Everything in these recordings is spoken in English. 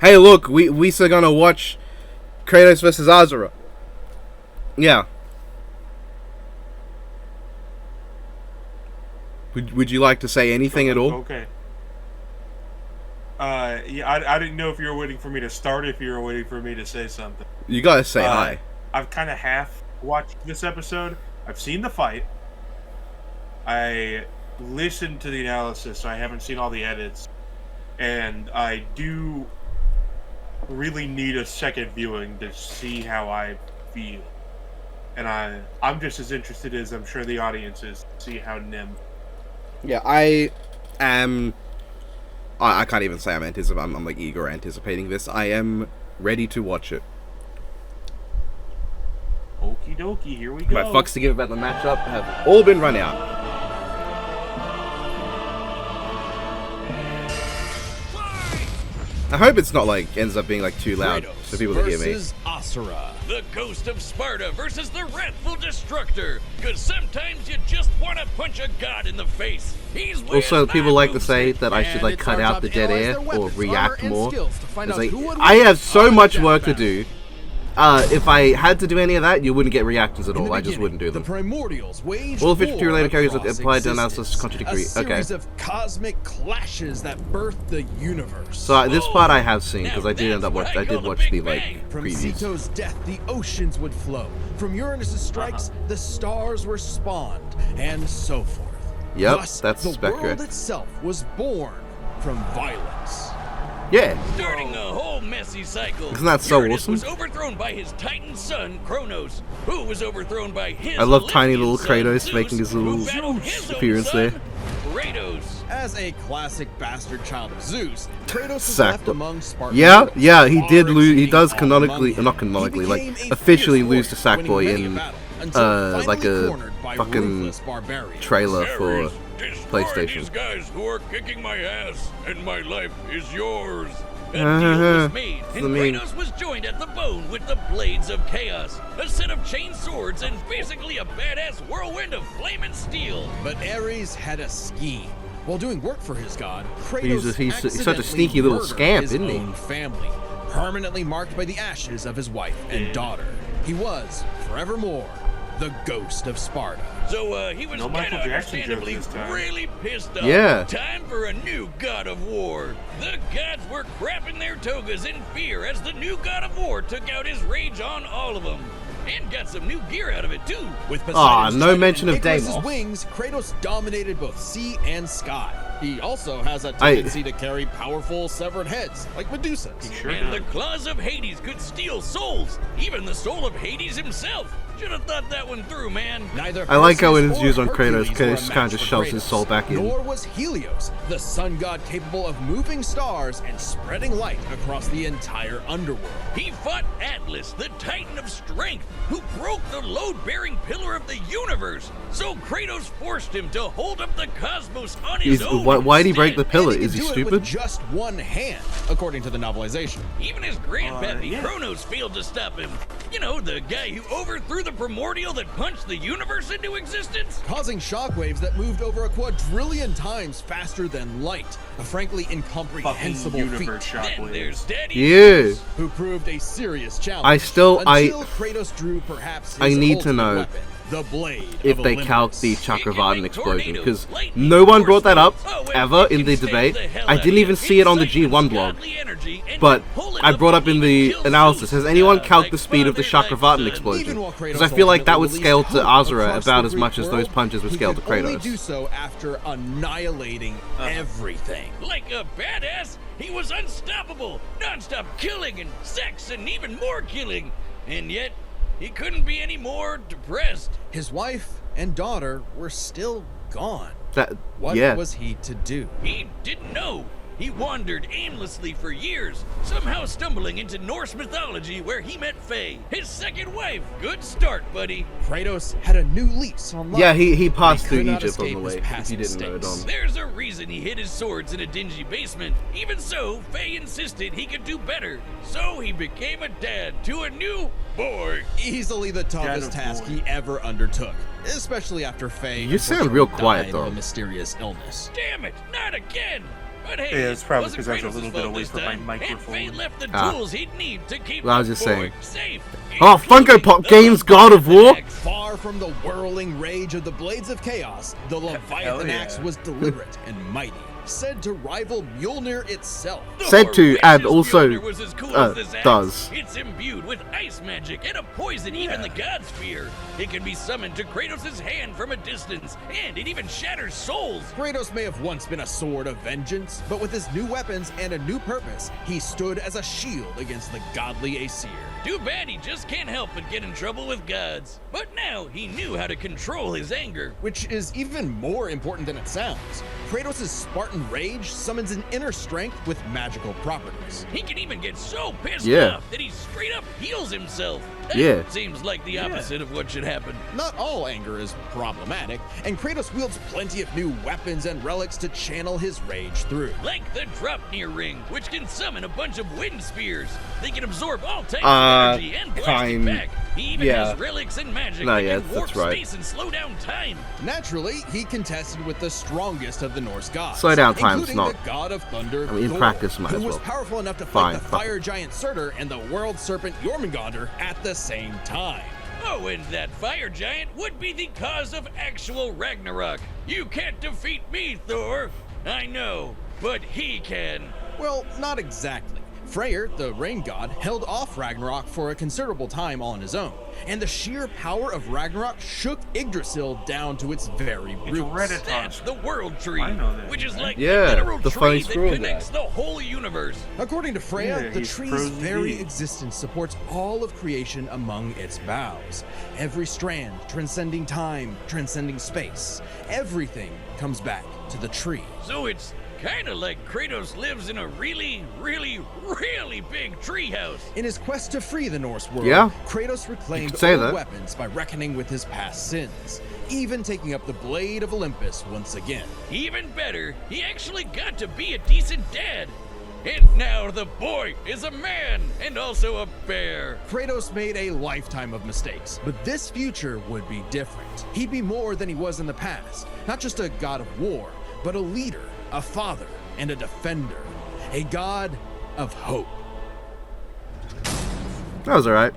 Hey, look, we still gonna watch Kratos versus Asura. Yeah. Would you like to say anything at all? Okay. Yeah, I didn't know if you were waiting for me to start, if you were waiting for me to say something. You gotta say hi. I've kind of half watched this episode. I've seen the fight. I listened to the analysis, so I haven't seen all the edits. And I do really need a second viewing to see how I feel. And I'm just as interested as I'm sure the audience is to see how Nim. Yeah, I am. I can't even say I'm anticipating. I'm like eager anticipating this. I am ready to watch it. Okie dokie, here we go. My fucks to give about the matchup have all been run out. I hope it's not like ends up being like too loud for people to hear me. Asura, the ghost of Sparta versus the wrathful destructor. Cause sometimes you just want to punch a god in the face. Also, people like to say that I should like cut out the dead air or react more. I have so much work to do. If I had to do any of that, you wouldn't get reactions at all. I just wouldn't do them. All 52 related characters applied to analysis contradictory. Okay. Of cosmic clashes that birthed the universe. So this part I have seen because I did end up watch. I did watch the like From previews. Ceto's death, the oceans would flow. From Uranus's strikes, the stars were spawned, and so forth. Yep, Thus, that's the accurate. world itself was born from violence. Yeah. Starting the whole messy cycle. Isn't that so Uranus awesome? was overthrown by his Titan son, Kronos, who was overthrown by his I love tiny Olympian little son, Kratos Zeus, making his who little battled his own appearance son, there. Kratos. As a classic bastard child of Zeus, Kratos was Sacked left up. among Spartan. Yeah, he did lose. He does Far canonically, exceeding not all canonically, among like them. He became a officially fierce lose to warrior Sackboy winning many in battle, until like finally a cornered by fucking ruthless barbarians. trailer for Ares, destroy PlayStation. These guys who are kicking my ass, and my life is yours. A deal was made, and Kratos was joined at the bone with the Blades of Chaos, a set of chain swords, and basically a badass whirlwind of flame and steel. But Ares had a scheme. While doing work for his god, Kratos He's such a accidentally sneaky little murdered scamp, his isn't he? own family, permanently marked by the ashes of his wife and daughter. He was, forevermore, the ghost of Sparta. So he was No kind Michael of Jackson joke understandably this time. really pissed off. Yeah. Time for a new god of war. The gods were crapping their togas in fear as the new god of war took out his rage on all of them. And got some new gear out of it too. With Aw, Poseidon's no trident mention and of Icarus's Deimos. wings, Kratos dominated both sea and sky. He also has a tendency to carry powerful severed heads, like Medusa's. Sure And does. the claws of Hades could steal souls, even the soul of Hades himself. Should have thought that one through, man. Neither I like how Perseus it's or used on Hercules Kratos. were a Kratos match kind of just for shoves his Kratos, soul back in. Nor was Helios, the sun god capable of moving stars and spreading light across the entire underworld. He fought Atlas, the Titan of Strength, who broke the load-bearing pillar of the universe. So Kratos forced him to hold up the cosmos on his own. Why'd he break the instead. pillar? And Is he could do it stupid? with just one hand, according to the novelization. Even his grandpappy yeah. Kronos failed to stop him. You know, the guy who overthrew the primordial that punched the universe into existence? Causing shockwaves that moved over a quadrillion times faster than light. A frankly incomprehensible Fucking feat. universe Then there's shockwaves. Daddy Yeah. Zeus. Who proved a serious challenge. Until Kratos drew perhaps his I need to ultimate know weapon, the blade if of they Olympus. calc the It can Chakravartin make explosion, tornadoes, because lightning, no one brought that up force fields. ever it in can the scale debate. the hell I out didn't of even you. see it on the It summons G1 blog, godly energy and but can pull it I up brought up and in the even kill analysis. Zeus. Has anyone calced Like the speed of the father, like Chakravartin son. explosion? Even while Because Kratos I feel like that would ultimately scale to released hope Asura across about the as Greek much as those world, punches would he scale to could only do Kratos. so after annihilating everything. Like a badass, he was unstoppable, non-stop killing and sex and even more killing. And yet, he couldn't be any more depressed. His wife and daughter were still gone. That, What yeah. was he to do? He didn't know. He wandered aimlessly for years, somehow stumbling into Norse mythology where he met Faye, his second wife. Good start, buddy. Kratos had a new lease on life. Yeah, he passed He through could not Egypt on escape the his way, if past you didn't know, mistakes. Dom. There's a reason he hid his swords in a dingy basement. Even so, Faye insisted he could do better. So he became a dad to a new boy. Easily the toughest of task war. he ever undertook, especially after Faye You sound real unfortunately quiet, died though. of a mysterious illness. Damn it, not again! But hey, Yeah, it's probably wasn't because I was a Kratos' little bit fault away this from my time, microphone. And Fate left the Ah. tools he'd need to keep Well, I was the just boy saying. safe. Oh, Funko Pop Games God of War? Far from the whirling rage of the Blades of Chaos, the Leviathan yeah. axe was deliberate and mighty, said to rival Mjolnir itself. Said to, and Horrendous also, Mjolnir was as cool as this axe. does. It's imbued with ice magic and a poison even the gods fear. It can be summoned to Kratos' hand from a distance, and it even shatters souls. Kratos may have once been a sword of vengeance, but with his new weapons and a new purpose, he stood as a shield against the godly Asir. Too bad he just can't help but get in trouble with gods. But now he knew how to control his anger. Which is even more important than it sounds. Kratos' Spartan rage summons an inner strength with magical properties. He can even get so pissed Yeah. off that he straight up heals himself. That Yeah. seems like the opposite of what should happen. Not all anger is problematic, and Kratos wields plenty of new weapons and relics to channel his rage through. Like the Dropnir ring, which can summon a bunch of wind spears. They can absorb all types of energy and blast it back. He even yeah. has relics and magic No, that yeah, can warp that's right. space and slow down time. Naturally, he contested with the strongest of the Norse gods. Slow down time's including not- the god of thunder, I mean, in Thor, practice, might who as was well. powerful enough to Fine, fight the fuck fire it. giant Surtur and the world serpent Jormungandr at the same time. Oh, and that fire giant would be the cause of actual Ragnarok. You can't defeat me, Thor. I know, but he can. Well, not exactly. Freyr, the rain god, held off Ragnarok for a considerable time on his own, and the sheer power of Ragnarok shook Yggdrasil down to its very It's roots. Reddit. That's the world tree, I know that, which is right? like Yeah, the literal the tree funny that squirrel connects guy. the whole universe. According to Freya, Yeah, the he's tree's frozen very bee. existence supports all of creation among its boughs. Every strand transcending time, transcending space. Everything comes back to the tree. So it's kind of like Kratos lives in a really, really, really big treehouse. In his quest to free the Norse world, Yeah. Kratos reclaimed could say old that. weapons by reckoning with his past sins, even taking up the Blade of Olympus once again. Even better, he actually got to be a decent dad. And now the boy is a man and also a bear. Kratos made a lifetime of mistakes, but this future would be different. He'd be more than he was in the past, not just a god of war, but a leader, a father, and a defender, a god of hope. That was alright.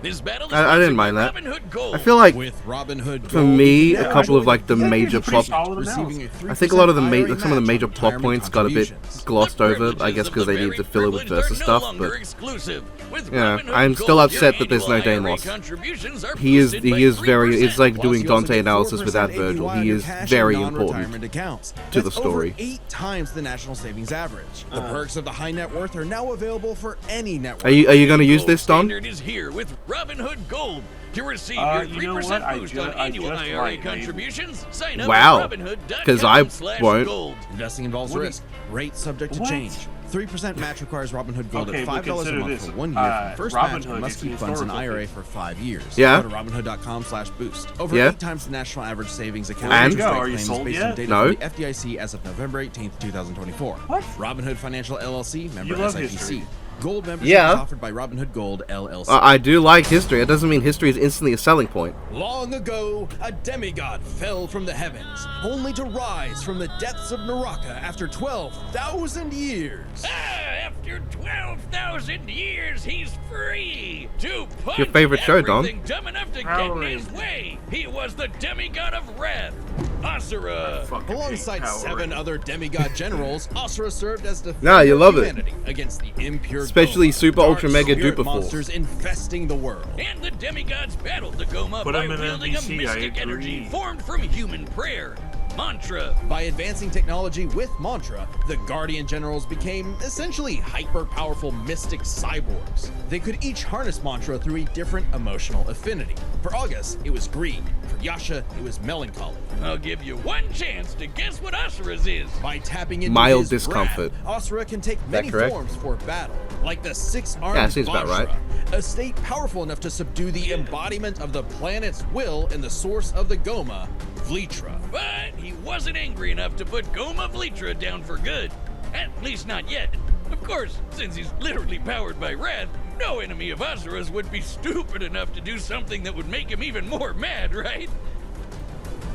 This battle is I didn't sponsored mind by that. Robin Hood Gold. I feel like, With Robin Hood for Gold, me, Yeah, a couple of like the yeah, major pretty plot. solid receiving analysis. a I think a lot of the 3% like some of the major IRA plot match on points got a bit contributions. glossed The over, I privileges guess, of because the they need very to fill it with privileged versus are no stuff. longer But exclusive. With yeah, Robin Hood I'm still Gold, upset your that there's no annual Dane IRA loss. contributions are he is boosted by he is very. 3%. It's like Plus, doing you also Dante get analysis 4% without APY Virgil. on He your is cash very and important non-retirement accounts. to the That's story. Over 8 times the national savings average. The perks of the high net worth are now available for any network. Are you gonna use Gold this, Don? Standard is here with Robin Hood Gold. To receive You your know 3% what? boost on annual just IRA might, maybe. contributions, sign up Wow. at robinhood.com 'Cause I won't. /gold. Investing involves What do you- risk. Rate subject to What? change. 3% match requires Robinhood Gold Okay, at but $5 a consider month this. for 1 year. For the first match, Robinhood and must is keep funds in historical IRA thing. for 5 years. Yeah. Go to robinhood.com/boost. Over Yeah. 8 times the national average savings account. And? interest rate Are you claims sold based yet? on data No. from the FDIC as of November 18th, 2024. What? Robinhood Financial LLC, member You love SIPC. history. Gold membership Yeah. is offered by Robinhood Gold LLC. I do like history. It doesn't mean history is instantly a selling point. Long ago, a demigod fell from the heavens, only to rise from the depths of Naraka after 12,000 years. After 12,000 years, he's free to punch Your favorite show, Don? everything dumb enough to get in his way. He was the demigod of wrath, Asura. Fucking Alongside hate Power 7 Rangers. other demigod generals, Asura served as the Nah, you love it. humanity against the impure Especially Goma, Super dark Ultra Mega spirit Duper Force. monsters infesting the world. And the demigods battled the Goma Put by him in wielding a NBC, I mystic agree. energy formed from human prayer, mantra. By advancing technology with mantra, the Guardian Generals became essentially hyper-powerful mystic cyborgs. They could each harness mantra through a different emotional affinity. For August, it was greed. For Yasha, it was melancholy. I'll give you one chance to guess what Asura's is. By tapping into Mild his discomfort. wrath, Asura can take that many correct? forms for battle, like the 6-armed Yeah, seems about right. Vajra, a state powerful enough to subdue the embodiment of the planet's will and the source of the Goma, Vlitra. But he wasn't angry enough to put Goma Vlitra down for good. At least not yet. Of course, since he's literally powered by wrath, no enemy of Asura's would be stupid enough to do something that would make him even more mad, right?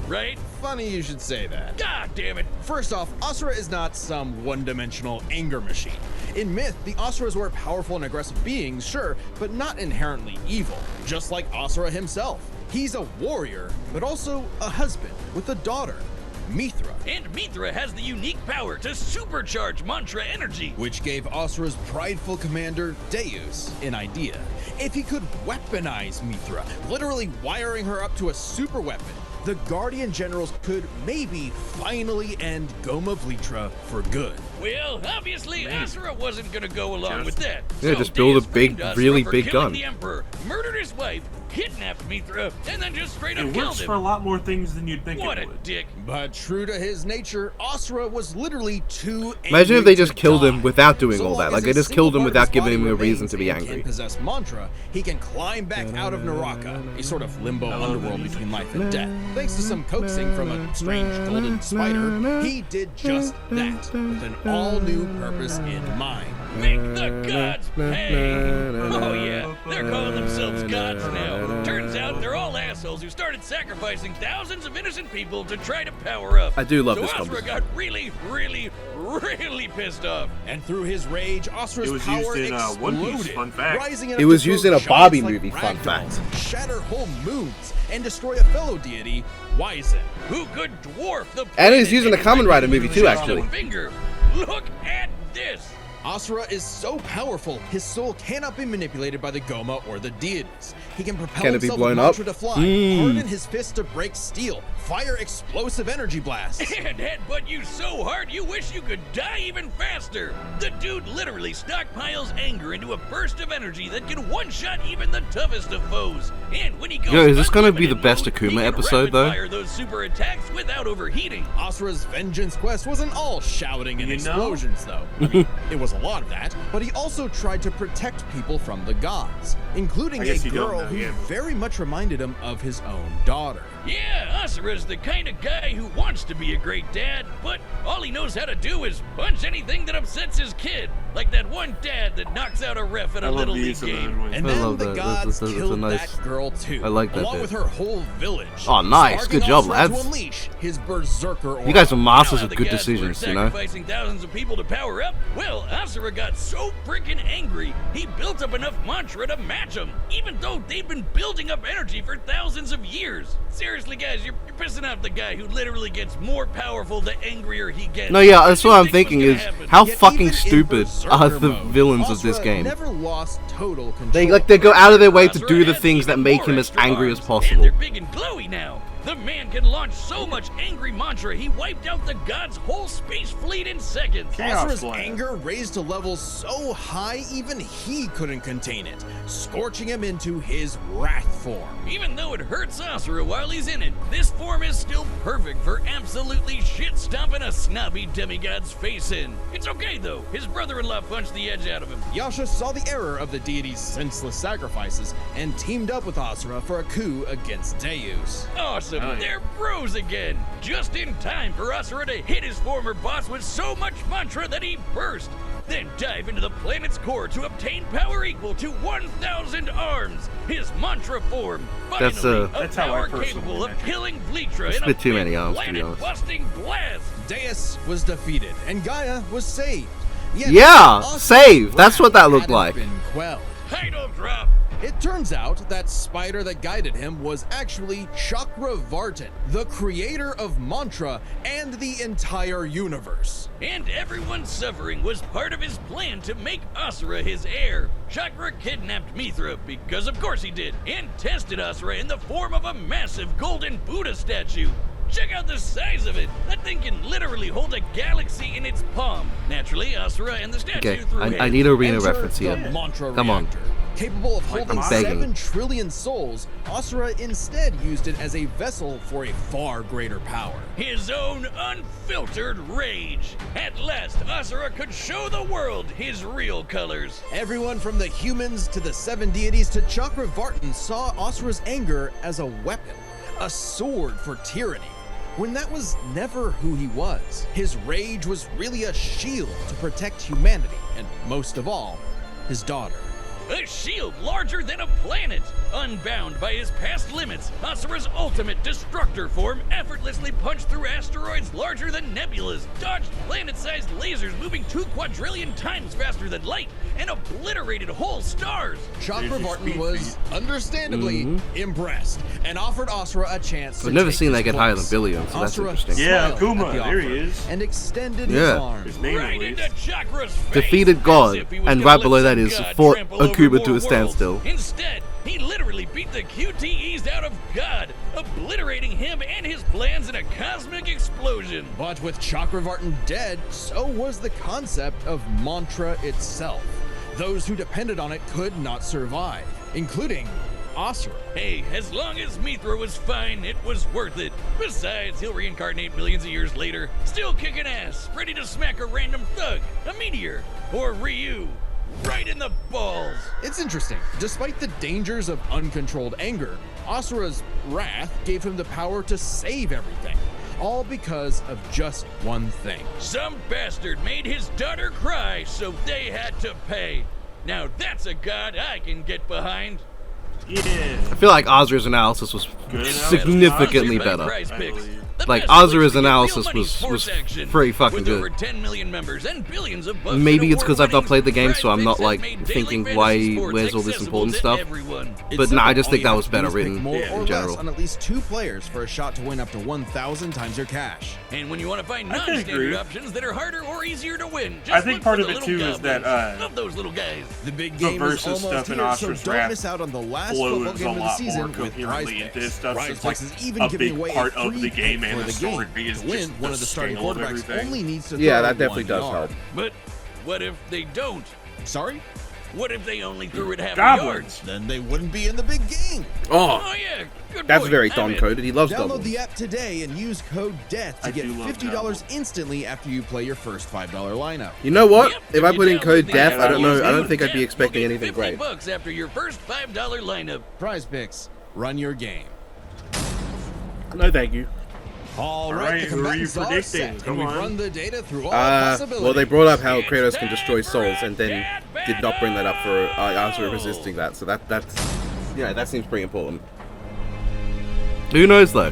right? Funny you should say that. God damn it. First off, Asura is not some one-dimensional anger machine. In myth, the Asuras were powerful and aggressive beings, sure, but not inherently evil, just like Asura himself. He's a warrior, but also a husband with a daughter, Mithra. And Mithra has the unique power to supercharge mantra energy. Which gave Asura's prideful commander, Deus, an idea. If he could weaponize Mithra, literally wiring her up to a super weapon, the Guardian Generals could maybe finally end Goma Vlitra for good. Well, obviously, Asura wasn't gonna go along with that. Yeah, So just build a Deus big, blamed Asura really for big killing gun. The Emperor, murdered his wife, kidnapped Mithra, and then just straight up It killed works him. for a lot more things than you'd think What it a would. dick. But true to his nature, Asura was literally too angry. Imagine if they just to killed die. him without doing So all long that. as Like, they his just killed him single without part of giving his him a body reason to be remains and angry. can possess mantra, he can climb back out of Naraka, a sort of limbo underworld between life and death. Thanks to some coaxing from a strange golden spider, he did just that, with an all-new purpose in mind. Make the gods pay! Oh yeah, they're calling themselves gods now. Turns out they're all assholes who started sacrificing thousands of innocent people to try to power up. I do love so this Asura conversation. got really pissed off. And through his rage, Asura's It was power used in, One Piece, exploded, fun fact. rising enough It was to used throw in a giants Barbie like movie, fun ragdolls, fact. shatter whole moons, and destroy a fellow deity, Wizen. Who could dwarf the And he's planet using a and Kamen Rider bring movie it too, with his actually. own finger. Look at this. Asura is so powerful, his soul cannot be manipulated by the Goma or the deities. He can propel Can it be himself blown with up? mantra to fly, Mm. harden his fists to break steel, fire explosive energy blasts. And headbutt you so hard you wish you could die even faster. The dude literally stockpiles anger into a burst of energy that can one-shot even the toughest of foes. And when he goes Yo, is this gonna be the unlimited best mode, Akuma he can episode, though? rapid-fire those super attacks without overheating. Asura's vengeance quest wasn't all shouting and You know? explosions, though. I mean, it was a lot of that, but he also tried to protect people from the gods, including I a guess you don't girl know, who yeah. very much reminded him of his own daughter. Yeah, Asura's the kind of guy who wants to be a great dad, but all he knows how to do is punch anything that upsets his kid. Like that one dad that knocks out a ref at I a love Little the League use of game. that one. And I then love the that. gods That's a killed nice- that girl too, I like that along bit. with her whole village. Oh, nice. sparking Good job, Asura lads. To unleash his berserker aura. You guys are masters Now of the good gods were decisions, you know? sacrificing thousands of people to power up. Well, Asura got so freaking angry, he built up enough mantra to match them, even though they've been building up energy for thousands of years. Seriously, guys, you're pissing off the guy who literally gets more powerful the angrier he gets. No, yeah, that's what I'm Didn't think thinking was is, gonna happen. how Yet fucking even in stupid are berserker the mode, villains of this Asura game? never lost total control. They go out of their way to Asura do the has things that even make more him as extra angry as arms, possible. And they're big and glowy now. The man can launch so much angry mantra, he wiped out the gods' whole space fleet in seconds. Chaos Asura's Blast. anger raised to levels so high even he couldn't contain it, scorching him into his wrath form. Even though it hurts Asura while he's in it, this form is still perfect for absolutely shit-stomping a snobby demigod's face in. It's okay though, his brother-in-law punched the edge out of him. Yasha saw the error of the deity's senseless sacrifices and teamed up with Asura for a coup against Deus. Awesome, Oh, yeah. they're bros again! Just in time for Asura to hit his former boss with so much mantra that he burst, then dive into the planet's core to obtain power equal to 1,000 arms, his mantra form. That's, Finally, a That's how I power personally capable of measure it. killing Vlitra That's in a a bit too big many arms, to be honest. planet-busting blast. Deus was defeated and Gaia was saved. Yet Yeah, Asura's saved. That's what that looked hadn't like. Been quelled. Title drop. It turns out that spider that guided him was actually Chakravartin, the creator of mantra and the entire universe. And everyone's suffering was part of his plan to make Asura his heir. Chakra kidnapped Mithra, because of course he did, and tested Asura in the form of a massive golden Buddha statue. Check out the size of it! That thing can literally hold a galaxy in its palm. Naturally, Asura and the statue Okay, threw I hands. need a arena Enter reference the here. mantra Come on. reactor. Capable of holding I'm begging. 7 trillion souls, Asura instead used it as a vessel for a far greater power. His own unfiltered rage. At last, Asura could show the world his real colors. Everyone from the humans to the 7 deities to Chakravartin saw Asura's anger as a weapon, a sword for tyranny, when that was never who he was. His rage was really a shield to protect humanity, and most of all, his daughter. A shield larger than a planet. Unbound by his past limits, Asura's ultimate destructor form effortlessly punched through asteroids larger than nebulas, dodged planet-sized lasers moving 2 quadrillion times faster than light, and obliterated whole stars. Chakravartin was understandably impressed and offered Asura a chance to I've never take seen his that get higher than place. billion, so that's Asura interesting. Yeah, smiled Akuma, at the there he offer is. and extended his Yeah. arms. His name Right at into least. Chakra's face, Defeated as God, if he was and gonna right let below some that is god fought trample over Akuma more to a worlds. standstill. Instead, he literally beat the QTEs out of God, obliterating him and his plans in a cosmic explosion. But with Chakravartin dead, so was the concept of mantra itself. Those who depended on it could not survive, including Asura. Hey, as long as Mithra was fine, it was worth it. Besides, he'll reincarnate millions of years later, still kicking ass, ready to smack a random thug, a meteor, or Ryu, right in the balls. It's interesting. Despite the dangers of uncontrolled anger, Asura's wrath gave him the power to save everything. All because of just one thing. Some bastard made his daughter cry, so they had to pay. Now that's a god I can get behind. Yeah. I feel like Asura's analysis was Good analysis. significantly Sponsored by better. Prize I Picks. believe. The Like, best Asura's place to get real analysis money was sports action. pretty fucking With good. over 10 million members and billions of bucks Maybe in it's 'cause I've not award played the game, winnings, so I'm not, Prize like, Picks has made thinking, daily why- fantasy sports where's all this accessible important to stuff? everyone. It's But nah, I simple. just All think you that have was to do better is pick written more in or general. less on at least 2 players for a shot to win up to 1,000 times your cash. And when you want to find I can non-standard agree. options that are harder or easier to win, just I think look part for of the it, little too, is that, goblins. Love those little guys. The big The game is versus almost stuff in here, so Asura's don't Wrath miss out on the last football flows game a of the lot more season with Prize coherently into Picks. stuff. Prize It's like Picks is even a giving big away part a of the free game pick and for the the game. story is To win, just one the of the starting scale of quarterbacks everything. only needs to Yeah, throw that definitely 1 does yard. help. But what if they don't? Sorry? What if they only threw it half a Goblins. yard? Then they wouldn't be in the big game. Oh, Oh yeah, good that's point. very I'm Don in. coded. He loves Download doubles. the app today and use code DEATH to I get do love $50 doubles. instantly after you play your first $5 lineup. You know what? Yep, If I you put in download code the DEATH, app, I don't know. use I don't code think I'd be DEATH, expecting you'll get anything great. $50 after your first $5 lineup. Prize Picks, run your game. No, thank you. All right, right, the who are you combatants are predicting? set, Come and we've on. run the data through all possibilities. Well, they brought up how It's Kratos can time destroy for souls, a and then death did not bring that up for Asura battle. resisting that. So that's yeah, that seems pretty important. Who knows though?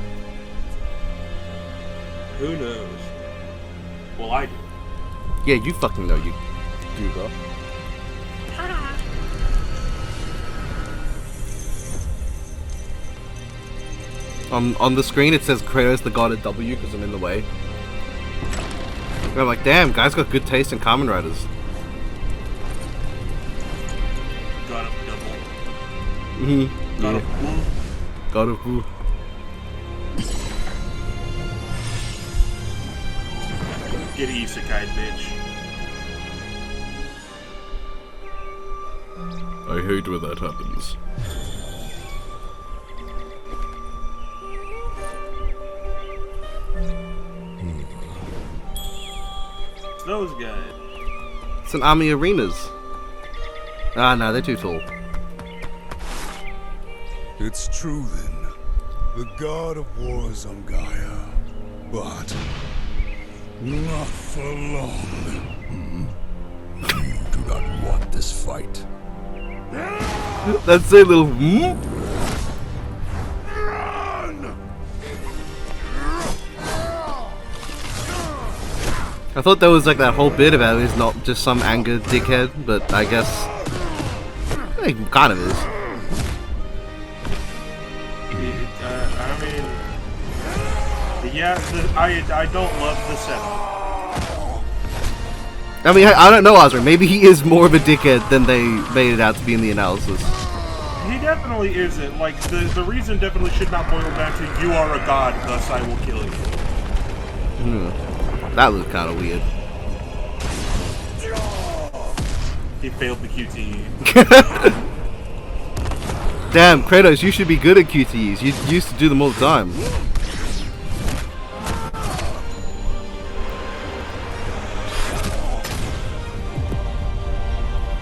Who knows? Well, I do. Yeah, you fucking know, you goober. On the screen it says Kratos the god of W because I'm in the way. And I'm like, damn, guys got good taste in Kamen Riders. God of double. Mm-hmm. God of woo. God of Wu. Get isekai, bitch. I hate when that happens. It's those guys. It's an army arenas. Ah, no, they're too tall. It's true then. The god of war is on Gaia. But not for long. You do not want this fight. That's a little hmm? I thought there was like that whole bit about he's not just some angered dickhead, but I guess he kind of is. I mean, yeah, I don't love the setup. I mean, I don't know Asura. Maybe he is more of a dickhead than they made it out to be in the analysis. He definitely isn't. Like, the reason definitely should not boil down to you are a god, thus I will kill you. That was kind of weird. He failed the QTE. Damn, Kratos, you should be good at QTEs. You used to do them all the time.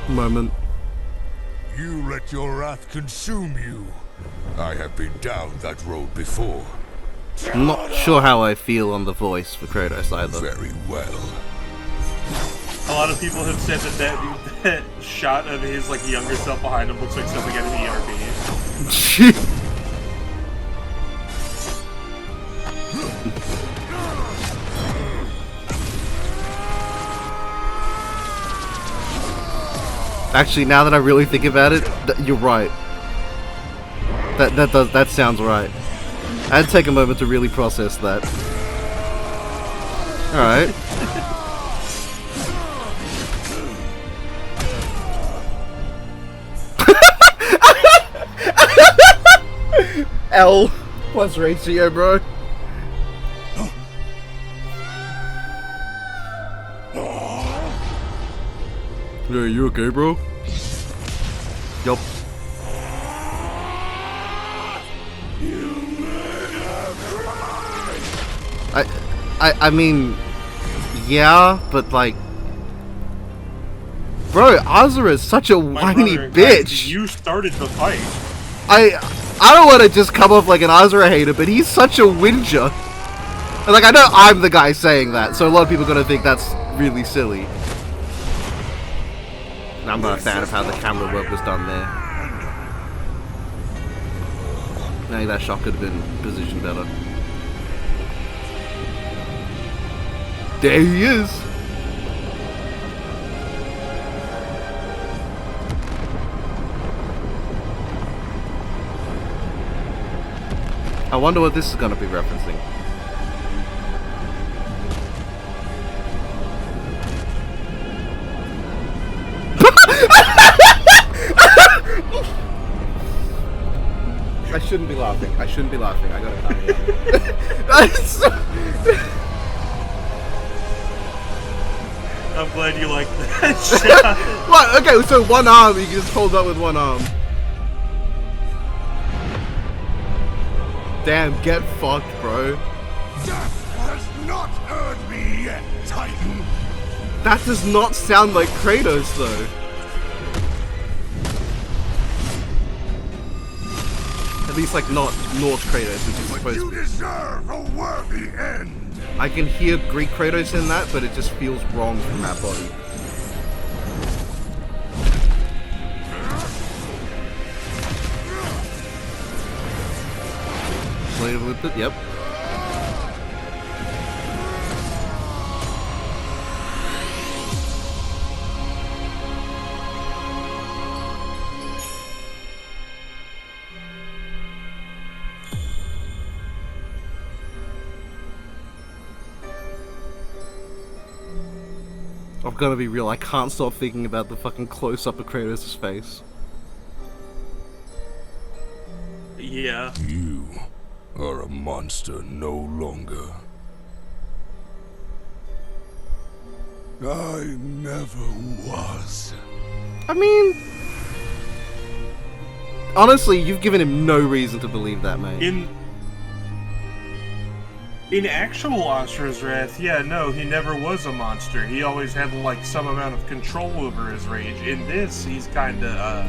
Moment. You let your wrath consume you. I have been down that road before. I'm not sure how I feel on the voice for Kratos either. Very well. A lot of people have said that that shot of his like younger self behind him looks like something out of ERB. Actually, now that I really think about it, you're right. That sounds right. I had to take a moment to really process that. All right. L plus ratio, bro. Hey, you okay, bro? Yup. I mean, yeah, but like, bro, Asura is such a whiny bitch. You started the fight. I don't want to just come off like an Asura hater, but he's such a whinger. And like, I know I'm the guy saying that, so a lot of people are gonna think that's really silly. And I'm not a fan of how the camera work was done there. Maybe that shot could have been positioned better. There he is! I wonder what this is going to be referencing. I shouldn't be laughing. I shouldn't be laughing. I gotta calm down. That's so... I'm glad you like that shot. What? Okay, so one arm, you can just hold up with one arm. Damn, get fucked, bro. Death has not heard me yet, Titan. That does not sound like Kratos, though. At least, like, not Norse Kratos, which is supposed to be. You deserve a worthy end. I can hear Greek Kratos in that, but it just feels wrong from that body. Play a little bit, yep. I'm gonna be real, I can't stop thinking about the fucking close-up of Kratos' face. Yeah. You are a monster no longer. I never was. I mean... honestly, you've given him no reason to believe that, mate. In actual Asura's Wrath, yeah, no, he never was a monster. He always had, like, some amount of control over his rage. In this, he's kinda,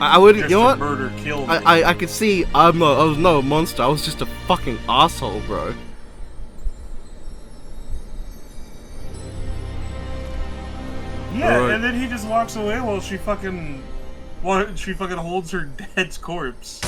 I wouldn't, just you know what? murder, kill me. I could see, I was not a monster, I was just a fucking asshole, bro. Yeah, Right. and then he just walks away while she fucking holds her dad's corpse.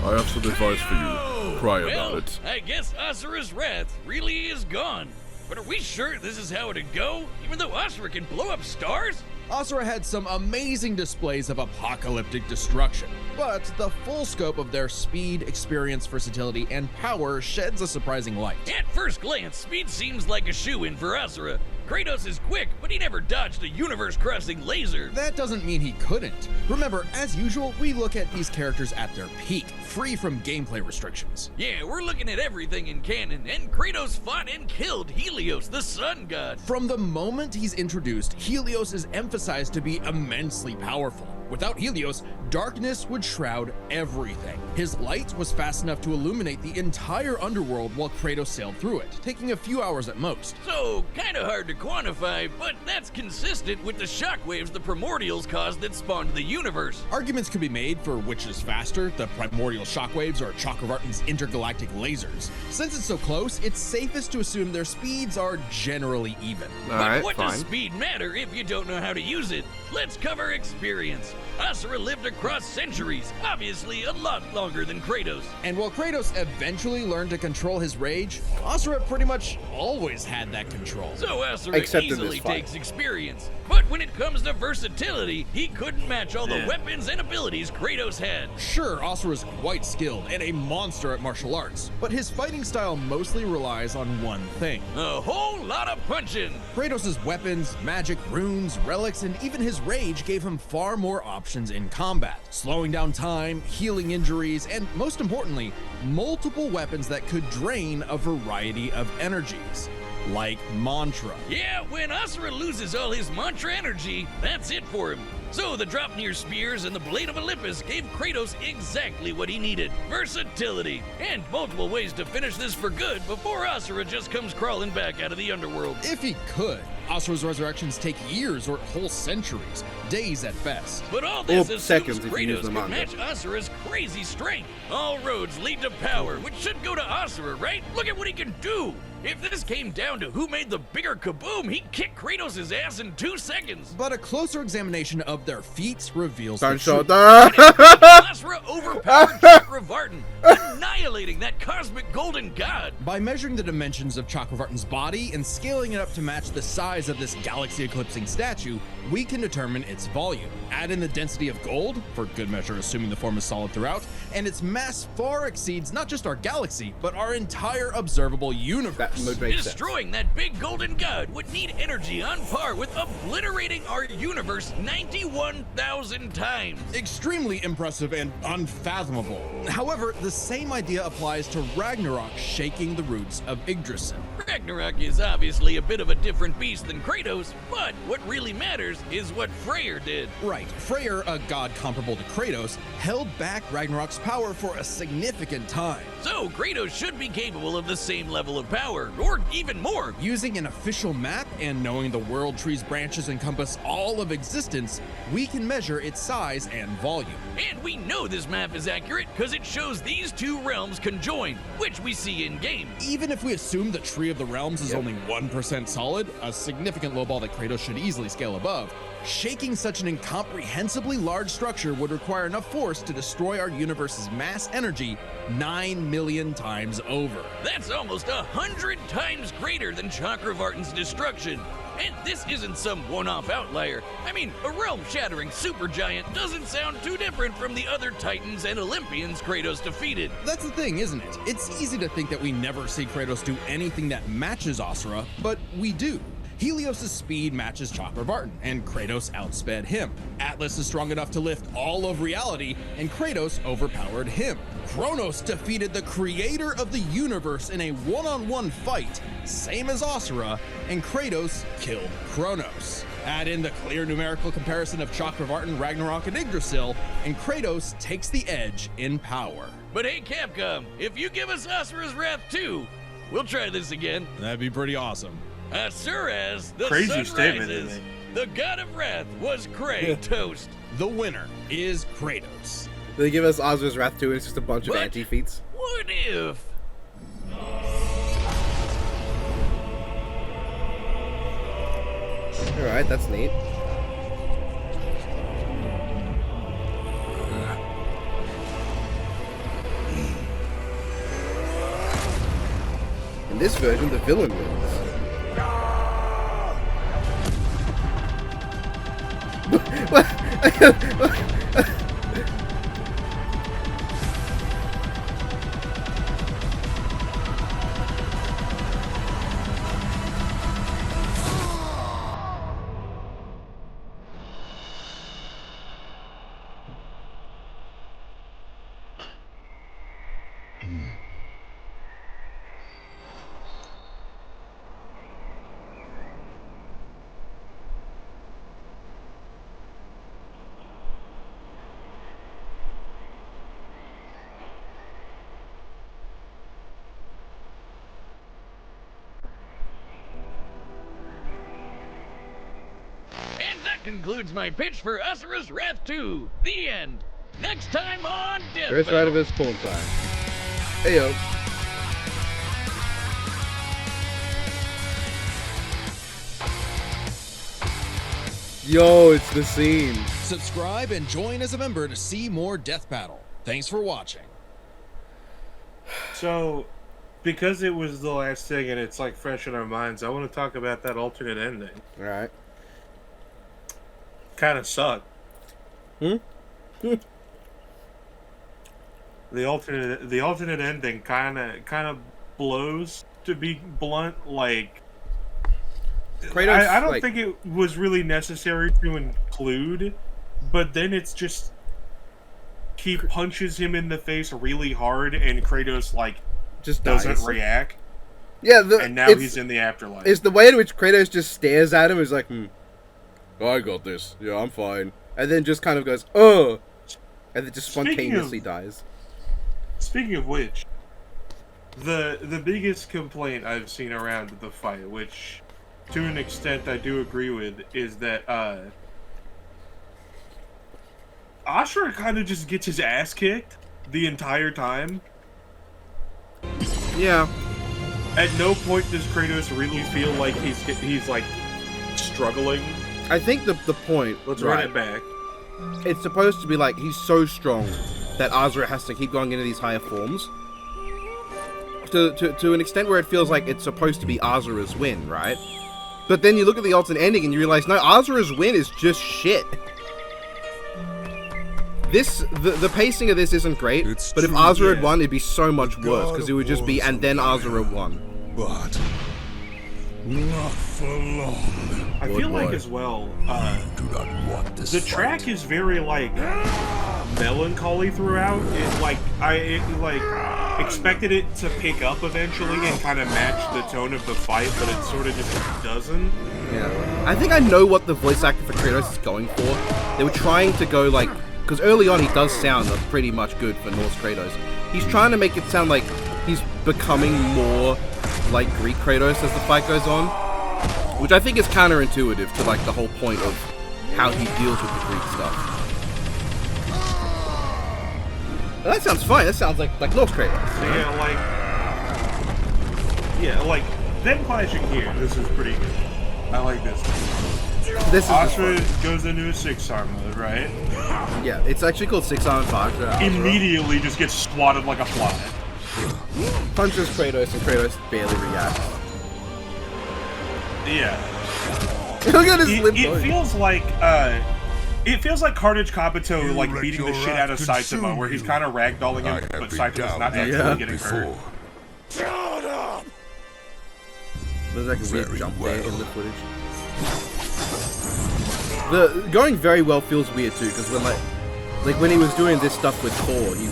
I have some advice for you. Cry about Well, it. I guess Asura's wrath really is gone. But are we sure this is how it'd go? Even though Asura can blow up stars? Asura had some amazing displays of apocalyptic destruction, but the full scope of their speed, experience, versatility, and power sheds a surprising light. At first glance, speed seems like a shoo-in for Asura. Kratos is quick, but he never dodged a universe-crossing laser. That doesn't mean he couldn't. Remember, as usual, we look at these characters at their peak, free from gameplay restrictions. Yeah, we're looking at everything in canon, and Kratos fought and killed Helios, the sun god. From the moment he's introduced, Helios is emphasized to be immensely powerful. Without Helios, darkness would shroud everything. His light was fast enough to illuminate the entire underworld while Kratos sailed through it, taking a few hours at most. So, kinda hard to to quantify, but that's consistent with the shockwaves the primordials caused that spawned the universe. Arguments could be made for which is faster, the primordial shockwaves or Chakravartin's intergalactic lasers. Since it's so close, it's safest to assume their speeds are generally even. But what does speed matter if you don't know how to use it? Let's cover experience. Asura lived across centuries, obviously a lot longer than Kratos. And while Kratos eventually learned to control his rage, Asura pretty much always had that control. So Asura easily takes experience. But when it comes to versatility, he couldn't match all the weapons and abilities Kratos had. Sure, Asura's quite skilled and a monster at martial arts, but his fighting style mostly relies on one thing. A whole lot of punching. Kratos' weapons, magic, runes, relics, and even his rage gave him far more options in combat, slowing down time, healing injuries, and most importantly, multiple weapons that could drain a variety of energies. Like Mantra. Yeah, when Asura loses all his Mantra energy, that's it for him. So the Dropnir spears and the Blade of Olympus gave Kratos exactly what he needed. Versatility, and multiple ways to finish this for good before Asura just comes crawling back out of the underworld. If he could. Asura's resurrections take years or whole centuries, days at best. But all this assumes Kratos can match Asura's crazy strength. All roads lead to power, which should go to Asura, right? Look at what he can do! If this came down to who made the bigger kaboom, he'd kick Kratos' ass in 2 seconds. But a closer examination of their feats reveals the truth. Asura overpowered Chakravartin, annihilating that cosmic golden god. By measuring the dimensions of Chakravartin's body and scaling it up to match the size of this galaxy-eclipsing statue, we can determine its volume. Add in the density of gold, for good measure assuming the form is solid throughout, and its mass far exceeds not just our galaxy, but our entire observable universe. Destroying that big golden god would need energy on par with obliterating our universe 91,000 times. Extremely impressive and unfathomable. However, the same idea applies to Ragnarok shaking the roots of Yggdrasil. Ragnarok is obviously a bit of a different beast than Kratos, but what really matters is what Freyr did. Right, Freyr, a god comparable to Kratos, held back Ragnarok's power for a significant time. So Kratos should be capable of the same level of power, or even more. Using an official map and knowing the world tree's branches encompass all of existence, we can measure its size and volume. And we know this map is accurate because it shows these two realms conjoined, which we see in-game. Even if we assume the Tree of the Realms is only 1% solid, a significant lowball that Kratos should easily scale above, shaking such an incomprehensibly large structure would require enough force to destroy our universe's mass energy 9 million times over. That's almost 100 times greater than Chakravartin's destruction. And this isn't some one-off outlier. I mean, a realm-shattering supergiant doesn't sound too different from the other Titans and Olympians Kratos defeated. That's the thing, isn't it? It's easy to think that we never see Kratos do anything that matches Asura, but we do. Helios' speed matches Chakravartin, and Kratos outsped him. Atlas is strong enough to lift all of reality, and Kratos overpowered him. Kronos defeated the creator of the universe in a one-on-one fight, same as Asura, and Kratos killed Kronos. Add in the clear numerical comparison of Chakravartin, Ragnarok, and Yggdrasil, and Kratos takes the edge in power. But hey, Capcom, if you give us Asura's Wrath 2, we'll try this again. That'd be pretty awesome. Asura's the Crazy sun statement, rises. isn't The god of wrath was Kratos. The winner is Kratos. They give us Asura's Wrath 2 and it's just a bunch of anti-feats. What if? Alright, that's neat. In this version, the villain wins. concludes my pitch for Asura's Wrath 2. The end. Next time on Death First Battle. right of his porn time. Hey yo. Yo, it's the scene. Subscribe and join as a member to see more Death Battle. Thanks for watching. So, because it was the last thing and it's like fresh in our minds, I want to talk about that alternate ending. Alright. Kind of sucked. The alternate ending kind of blows, to be blunt. Like, Kratos, I don't like, think it was really necessary to include, but then it's just he punches him in the face really hard and Kratos like just doesn't dies. react. Yeah, And now he's in the afterlife. It's the way in which Kratos just stares at him. Is like, I got this. Yeah, I'm fine. And then just kind of goes, oh, and then just spontaneously dies. Speaking of which, the biggest complaint I've seen around the fight, which to an extent I do agree with, is that Asura kind of just gets his ass kicked the entire time. Yeah. At no point does Kratos really feel like he's like struggling. I think the point. Let's run it back. It's supposed to be like he's so strong that Asura has to keep going into these higher forms. To an extent where it feels like it's supposed to be Asura's win, right? But then you look at the alternate ending and you realize, no, Asura's win is just shit. The pacing of this isn't great, It's but if true, Asura yeah. had won, it'd be so much worse, because it would just be, and then Asura won. But not for long. I feel like as well, Do not want this the fight. track is very like melancholy throughout. I expected it to pick up eventually and kind of match the tone of the fight, but it sort of just doesn't. Yeah. I think I know what the voice actor for Kratos is going for. They were trying to go like, because early on he does sound pretty much good for Norse Kratos. He's trying to make it sound like he's becoming more like Greek Kratos as the fight goes on, which I think is counterintuitive to like the whole point of how he deals with the Greek stuff. Well, that sounds fine. That sounds like Norse Kratos. Yeah, like them clashing here. This is pretty good. I like this. This is just Asura fun. goes into a 6-star mode, right? Yeah, it's actually called 6 on 5. Immediately just gets swatted like a fly. Punches Kratos and Kratos barely reacts. Yeah. Look at his limp It body. feels like Carnage Kabuto You like let beating the your shit out of wrath Saitama, consume where he's you. kind of ragdolling I him, have but been Saitama's down not that actually road getting hurt. Shut up! There's like a weird Very jump there well. in the footage. The going very well feels weird too, because when when he was doing this stuff with Thor, he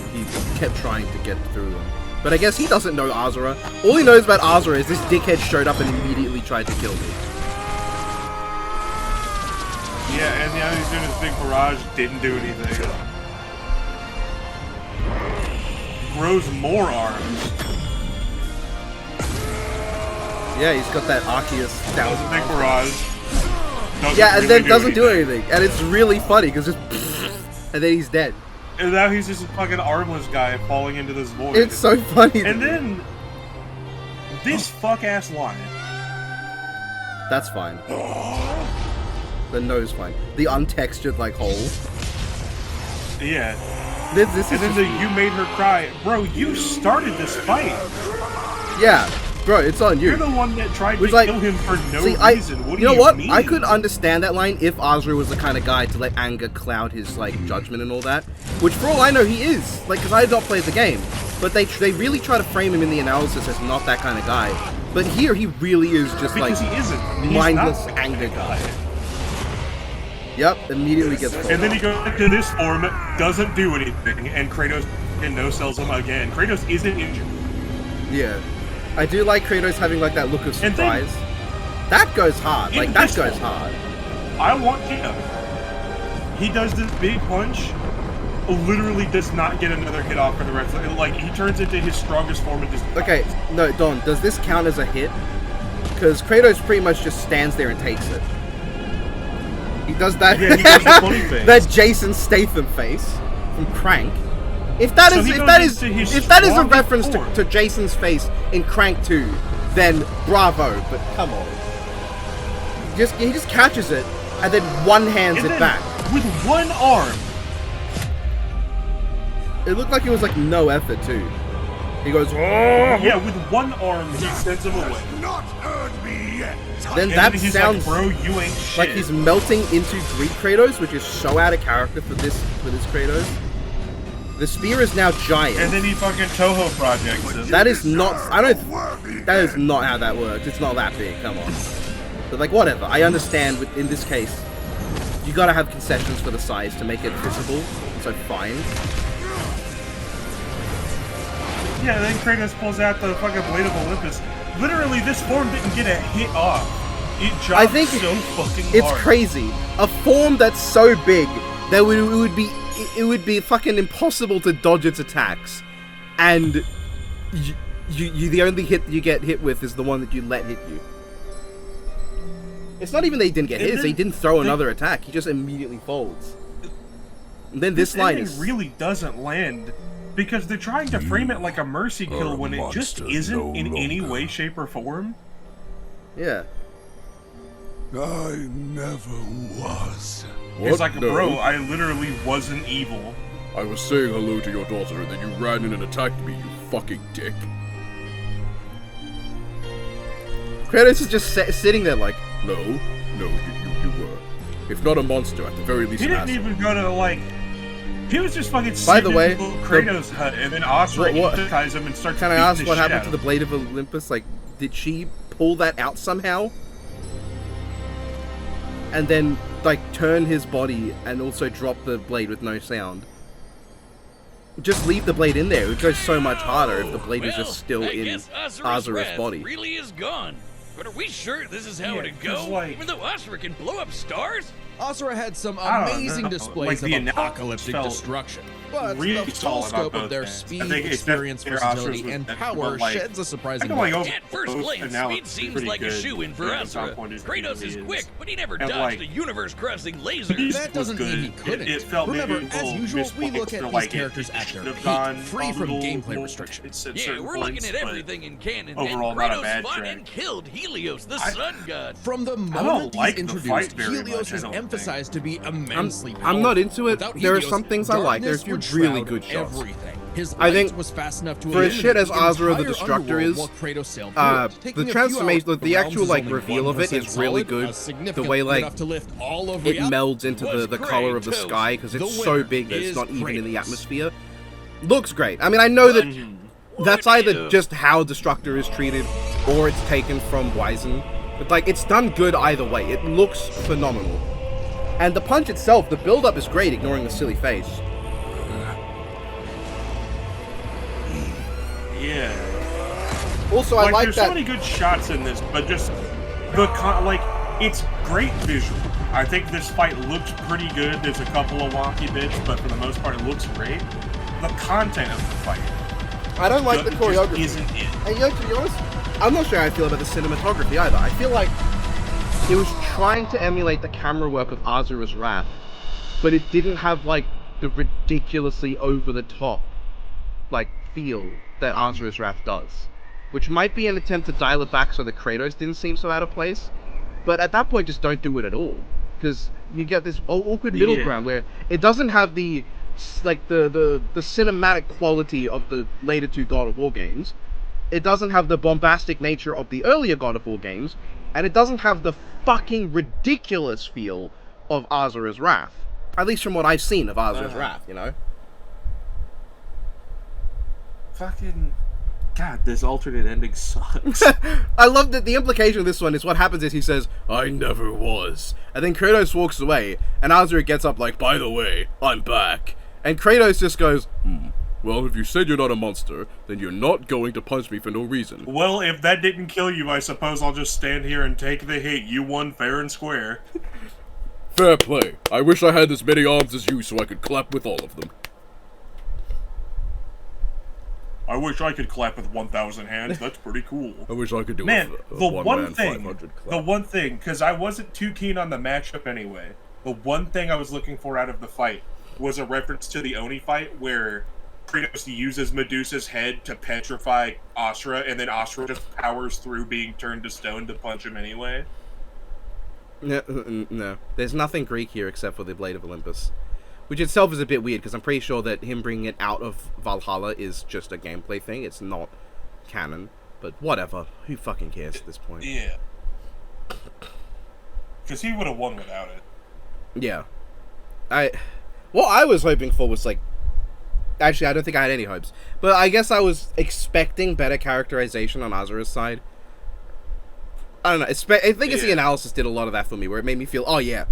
kept trying to get through them. But I guess he doesn't know Asura. All he knows about Asura is this dickhead showed up and immediately tried to kill me. Yeah, and now he's doing his big barrage, didn't do anything. Grows more arms. Yeah, he's got that Arceus Does a big 1000. barrage. Doesn't Yeah, and really then doesn't do anything, and it's really funny because just and then he's dead. And now he's just a fucking armless guy falling into this void. It's so funny. And then this fuck ass line. That's fine. The nose fine. The untextured like hole. Yeah. This is And then just- you made her cry. Bro, you started this fight. yeah, bro, it's on you. You're the one that tried Which, to like, kill him for no See, reason. What do you know you what? mean? I could understand that line if Asura was the kind of guy to let anger cloud his like judgment and all that. Which, for all I know, he is. Like, because I had not played the game, but they really try to frame him in the analysis as not that kind of guy. But here, he really is just Because like he isn't. He's mindless not. anger guy. Yep, immediately gets And pulled then he off. goes into this form, doesn't do anything, and Kratos no-sells him again. Kratos isn't injured. Yeah, I do like Kratos having like that look of And then- surprise. That goes hard. In Like that this goes one- hard. I want him. He does this big punch, literally does not get another hit off for the rest of it. Like, he turns into his strongest form and just... Okay, no, Don, does this count as a hit? Because Kratos pretty much just stands there and takes it. He does that. Yeah, he does the funny face. That Jason Statham face from Crank. If that So is he if goes that is into his if that is a strongest reference form. to Jason's face in Crank 2, then bravo. But come on, he just catches it and then one hands And it then, back. with one arm. It looked like it was like no effort too. He goes, oh! Yeah, with one arm, he sends him away. Not earned me yet. Then And that then he's sounds like, bro, you ain't shit. like he's melting into Greek Kratos, which is so out of character for this Kratos. The spear is now giant. And then he fucking Toho projects him. That is not. I don't. That is not how that works. It's not that big. Come on. But like, whatever. I understand. In this case, you gotta have concessions for the size to make it visible. So fine. Yeah, then Kratos pulls out the fucking Blade of Olympus. Literally, this form didn't get a hit off. It I dropped think so fucking it's hard. crazy. A form that's so big that it would be fucking impossible to dodge its attacks, and you the only hit you get hit with is the one that you let hit you. It's not even that he didn't get hit; he didn't throw another attack. He just immediately folds. And then this line ending is really doesn't land because they're trying to frame it like a mercy kill when it just monster isn't no in any longer. way, shape, or form. yeah. I never was. It's like, bro, I literally wasn't evil. I was saying hello to your daughter and then you ran in and attacked me, you fucking dick. Kratos is just sitting there like, No, you were. If not a monster, at the very least He an didn't asshole. even go to, like... He was just fucking By the sitting way, in the little Kratos hut, and then Asura what- hypnotizes him and starts can I beating ask the what shit happened out to of the him. Blade of Olympus? Like, did she pull that out somehow? And then, like, turn his body and also drop the blade with no sound? Just leave the blade in there. It would go so much harder if the blade was just still I in guess Asura's wrath body. really is gone. But are we sure this is how Yeah, it'd 'cause, go? like- Even though Asura can blow up stars? Asura had some I don't amazing know. displays Like, the of analysis apocalyptic felt destruction. But really the full solid on scope of both their ends. I speed, think it's experience, better Asura's versatility, was and better, power but, like, sheds a surprising I feel like light. At first both glance, analysis speed seems pretty like a good shoe-in for from Asura. some point of Kratos view is is. quick, but he never And, dodged like, the universe-crossing Beast lasers. That doesn't was mean he good. couldn't. It felt Remember, maybe a as little usual, we look misplaced, at or, these like, characters it at should their have peak, gone free a from little gameplay more restrictions. at Yeah, certain we're looking points, at but everything in canon, overall, and not a Kratos bad fought track. and killed Helios, the I- sun god. From the don't moment like he's the introduced, fight very Helios much, I is don't emphasized to be immensely powerful. I'm not into it. Without There are Helios, some things I like. There's a few darkness really would good shroud shots. everything. His I think light was fast enough to for as shit as illuminate Asura the entire Destructor underworld is, while Kratos sailed through it. Taking the a few transformation, hours, the realms actual is like only reveal of it 1% is really solid, good. significant The way like enough to lift all of it reality. melds into Was the color of the Kratos. sky because The it's so winner big that it's is not even in the Kratos. atmosphere. Looks great. I mean, I know that that's either What? just how Destructor is treated or it's taken from Wizen. But like, it's done good either way. It looks phenomenal. And the punch itself, the build-up is great, ignoring the silly face. Yeah. Also, I like there's that. so many good shots in this, but just it's great visual. I think this fight looks pretty good. There's a couple of wonky bits, but for the most part, it looks great. The content of the fight I don't like the just choreography. isn't it. And to be honest, I'm not sure how I feel about the cinematography either. I feel like it was trying to emulate the camera work of Asura's Wrath, but it didn't have like the ridiculously over-the-top like feel that Asura's Wrath does, which might be an attempt to dial it back so the Kratos didn't seem so out of place. But at that point, just don't do it at all, because you get this awkward middle Yeah. ground where it doesn't have the cinematic quality of the later two God of War games. It doesn't have the bombastic nature of the earlier God of War games, and it doesn't have the fucking ridiculous feel of Asura's Wrath. At least from what I've seen of Asura's Wrath, you know? Fucking God, this alternate ending sucks. I love that the implication of this one is what happens is he says, I never was. And then Kratos walks away, and Asura gets up like, by the way, I'm back. And Kratos just goes, Well, if you said you're not a monster, then you're not going to punch me for no reason. Well, if that didn't kill you, I suppose I'll just stand here and take the hit. You won fair and square. Fair play. I wish I had as many arms as you so I could clap with all of them. I wish I could clap with 1,000 hands. That's pretty cool. I wish I could do Man, a the one one man thing, 500 clap. because I wasn't too keen on the matchup anyway. The one thing I was looking for out of the fight was a reference to the Oni fight where Kratos uses Medusa's head to petrify Asura, and then Asura just powers through being turned to stone to punch him anyway. No. There's nothing Greek here except for the Blade of Olympus. Which itself is a bit weird, because I'm pretty sure that him bringing it out of Valhalla is just a gameplay thing. It's not canon. But whatever. Who fucking cares at this point? Yeah. Because he would have won without it. Yeah. What I was hoping for was, like... Actually, I don't think I had any hopes. But I guess I was expecting better characterization on Asura's side. I don't know. I think it's the analysis did a lot of that for me, where it made me feel, oh yeah,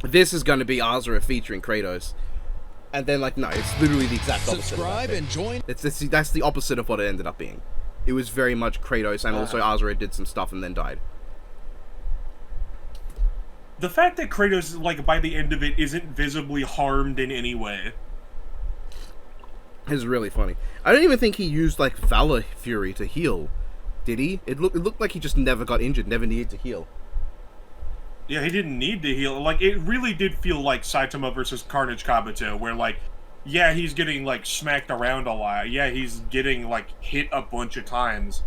this is going to be Asura featuring Kratos. And then, like, no, it's literally the exact opposite. Subscribe and join. That's the opposite of what it ended up being. It was very much Kratos, and also Asura did some stuff and then died. The fact that Kratos, like, by the end of it, isn't visibly harmed in any way is really funny. I don't even think he used, like, Valor Fury to heal. Did he? It looked like he just never got injured, never needed to heal. Yeah, he didn't need to heal. Like, it really did feel like Saitama versus Carnage Kabuto, where, like, yeah, he's getting, like, smacked around a lot. Yeah, he's getting, like, hit a bunch of times.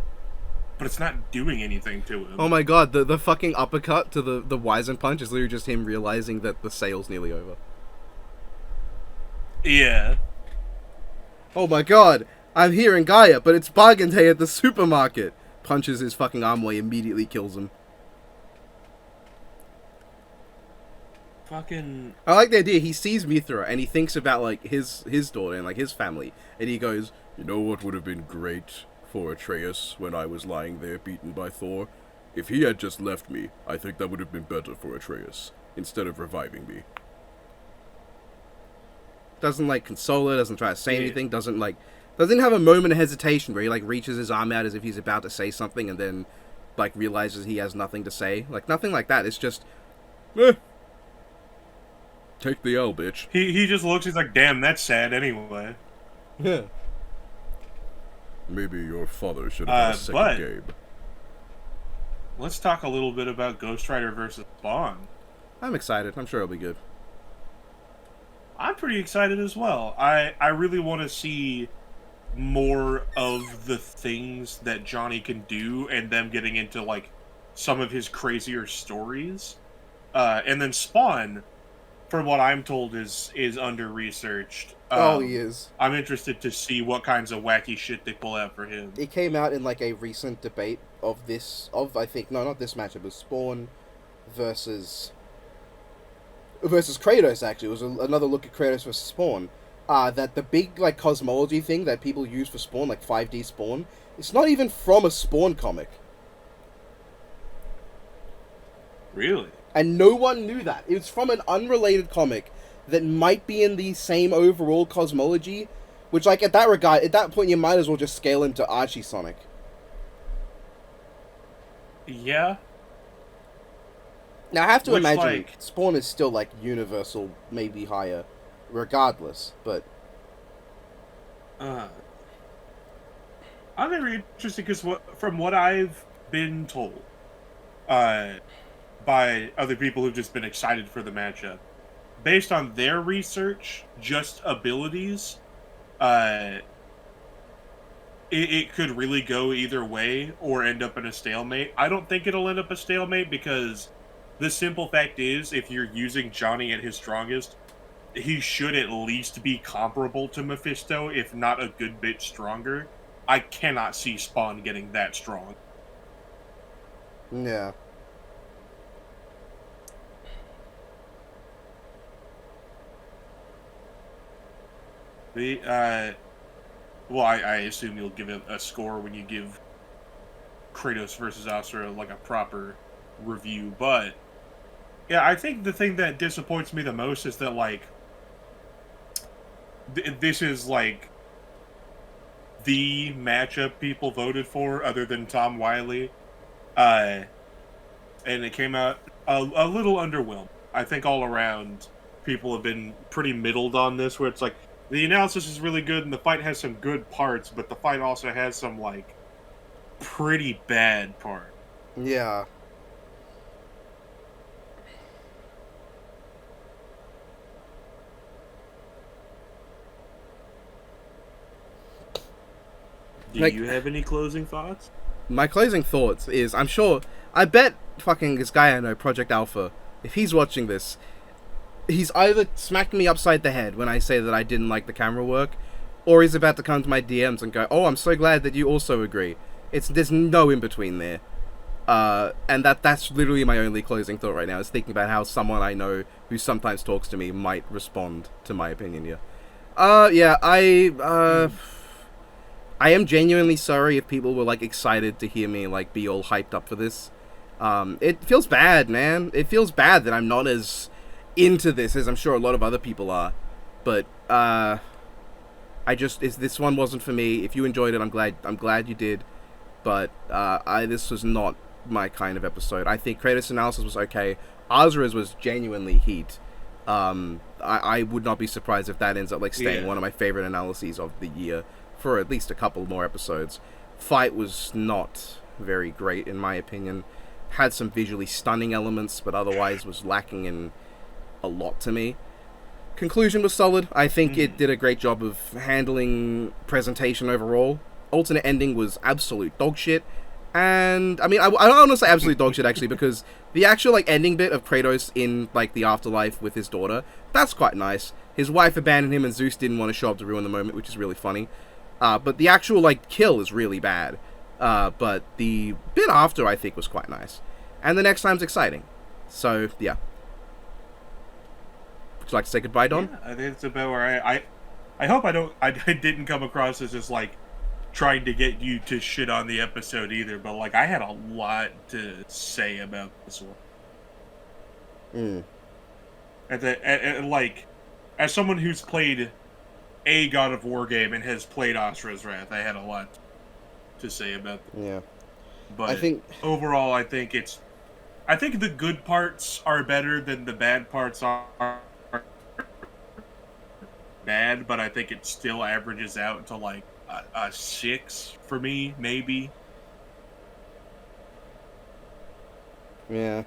But it's not doing anything to him. Oh my god, the fucking uppercut to the Wizen punch is literally just him realizing that the sale's nearly over. Yeah. Oh my god, I'm here in Gaia, but it's bargain day at the supermarket. Punches his fucking arm away, immediately kills him. Fucking... I like the idea, he sees Mithra, and he thinks about, like, his daughter and, like, his family. And he goes, You know what would have been great for Atreus when I was lying there beaten by Thor? If he had just left me, I think that would have been better for Atreus, instead of reviving me. Doesn't, like, console her, doesn't try to say anything, doesn't have a moment of hesitation where he, like, reaches his arm out as if he's about to say something and then, like, realizes he has nothing to say. Like, nothing like that. It's just, Take the L, bitch. He just looks, he's like, damn, that's sad anyway. yeah. Maybe your father should have had a second game. Let's talk a little bit about Ghost Rider versus Spawn. I'm excited. I'm sure it'll be good. I'm pretty excited as well. I really want to see more of the things that Johnny can do and them getting into, like, some of his crazier stories. And then Spawn, from what I'm told, is under-researched. He is. I'm interested to see what kinds of wacky shit they pull out for him. It came out in, like, a recent debate of I think, no, not this matchup, it was Spawn versus Kratos, actually. It was another look at Kratos versus Spawn. That the big, like, cosmology thing that people use for Spawn, like 5D Spawn, it's not even from a Spawn comic. Really? And no one knew that. It's from an unrelated comic that might be in the same overall cosmology, which, like, at that point, you might as well just scale him to Archie Sonic. Yeah. Now, I have to imagine like, Spawn is still, like, universal, maybe higher, regardless, but... I'm very interested because from what I've been told by other people who've just been excited for the matchup, based on their research, just abilities, it could really go either way or end up in a stalemate. I don't think it'll end up a stalemate because the simple fact is, if you're using Johnny at his strongest, he should at least be comparable to Mephisto, if not a good bit stronger. I cannot see Spawn getting that strong. Yeah. Well, I assume you'll give it a score when you give Kratos versus Asura, like, a proper review, but yeah, I think the thing that disappoints me the most is that, like, this is, like, the matchup people voted for, other than Tom Wiley, and it came out a little underwhelmed. I think all around, people have been pretty middled on this, where it's like, the analysis is really good, and the fight has some good parts, but the fight also has some, like, pretty bad parts. Yeah. Do Like- you have any closing thoughts? My closing thoughts is, I bet fucking this guy I know, Project Alpha, if he's watching this, he's either smacked me upside the head when I say that I didn't like the camera work, or he's about to come to my DMs and go, "Oh, I'm so glad that you also agree." There's no in between there. And that's literally my only closing thought right now, is thinking about how someone I know who sometimes talks to me might respond to my opinion here. I am genuinely sorry if people were, like, excited to hear me, like, be all hyped up for this. It feels bad, man. It feels bad that I'm not as into this as I'm sure a lot of other people are. But, this one wasn't for me. If you enjoyed it, I'm glad you did. But, this was not my kind of episode. I think Kratos' analysis was okay. Asura's was genuinely heat. I would not be surprised if that ends up, like, staying one of my favorite analyses of the year for at least a couple more episodes. Fight was not very great, in my opinion. Had some visually stunning elements, but otherwise was lacking in a lot to me. Conclusion was solid. I think it did a great job of handling presentation overall. Alternate ending was absolute dog shit. And, I mean, I don't want to say absolute dog shit, actually, because the actual, like, ending bit of Kratos in, like, the afterlife with his daughter, that's quite nice. His wife abandoned him and Zeus didn't want to show up to ruin the moment, which is really funny. But the actual, like, kill is really bad. But the bit after, I think, was quite nice. And the next time's exciting. So, yeah. Would you like to say goodbye, Don? Yeah, I think it's about where I hope I didn't come across as just, like, trying to get you to shit on the episode either, but, like, I had a lot to say about this one. And like, as someone who's played a God of War game and has played Asura's Wrath, I had a lot to say about it. Yeah. But I think overall, I think the good parts are better than the bad parts are bad, but I think it still averages out to, like, a 6 for me, maybe. Yeah.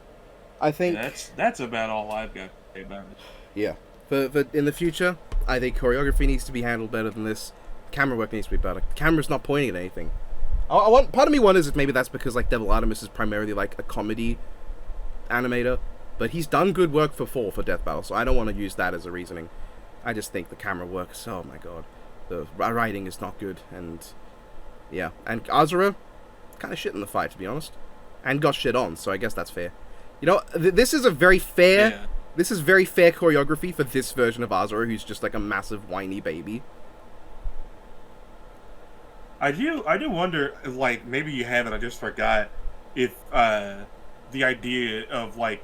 I think... That's about all I've got to say about it. Yeah. But in the future, I think choreography needs to be handled better than this. Camera work needs to be better. The camera's not pointing at anything. Part of me wonders if maybe that's because, like, Devil Artemis is primarily, like, a comedy animator. But he's done good work for Death Battle, so I don't want to use that as a reasoning. I just think the camera works. Oh my god. The writing is not good, and yeah. And Asura, kind of shit in the fight, to be honest. And got shit on, so I guess that's fair. You know, this is a very fair... Yeah. This is very fair choreography for this version of Asura, who's just like a massive whiny baby. I do wonder, like, maybe you haven't, I just forgot, if the idea of, like,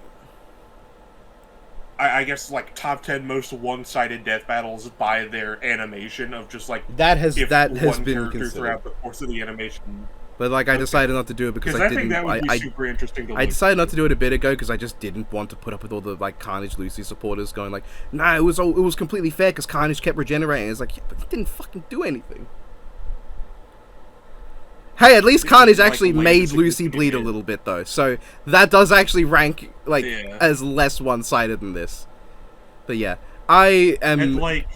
I guess, like, top 10 most one-sided death battles by their animation of just, like, that has if been one character considered throughout the course of the animation. But, like, I decided not to do it because I think that would be super interesting to look. I decided not to do it a bit ago because I just didn't want to put up with all the, like, Carnage Lucy supporters going like, nah, it was completely fair because Carnage kept regenerating. It's like, yeah, but he didn't fucking do anything. Hey, at least Carnage actually made Lucy bleed a little bit, though. So that does actually rank, like, as less one-sided than this. But yeah, I am... And, like...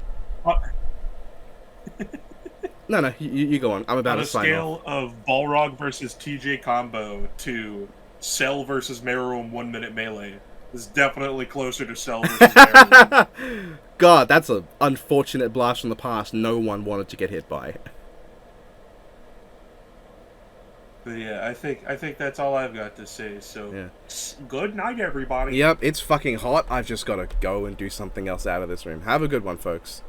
No, you go on. I'm about to sign off. On a scale of Balrog versus TJ combo to Cell versus Meruem 1 minute melee, is definitely closer to Cell versus Meruem. God, that's an unfortunate blast from the past no one wanted to get hit by. But yeah, I think that's all I've got to say, so yeah. Good night, everybody. Yep, it's fucking hot. I've just got to go and do something else out of this room. Have a good one, folks.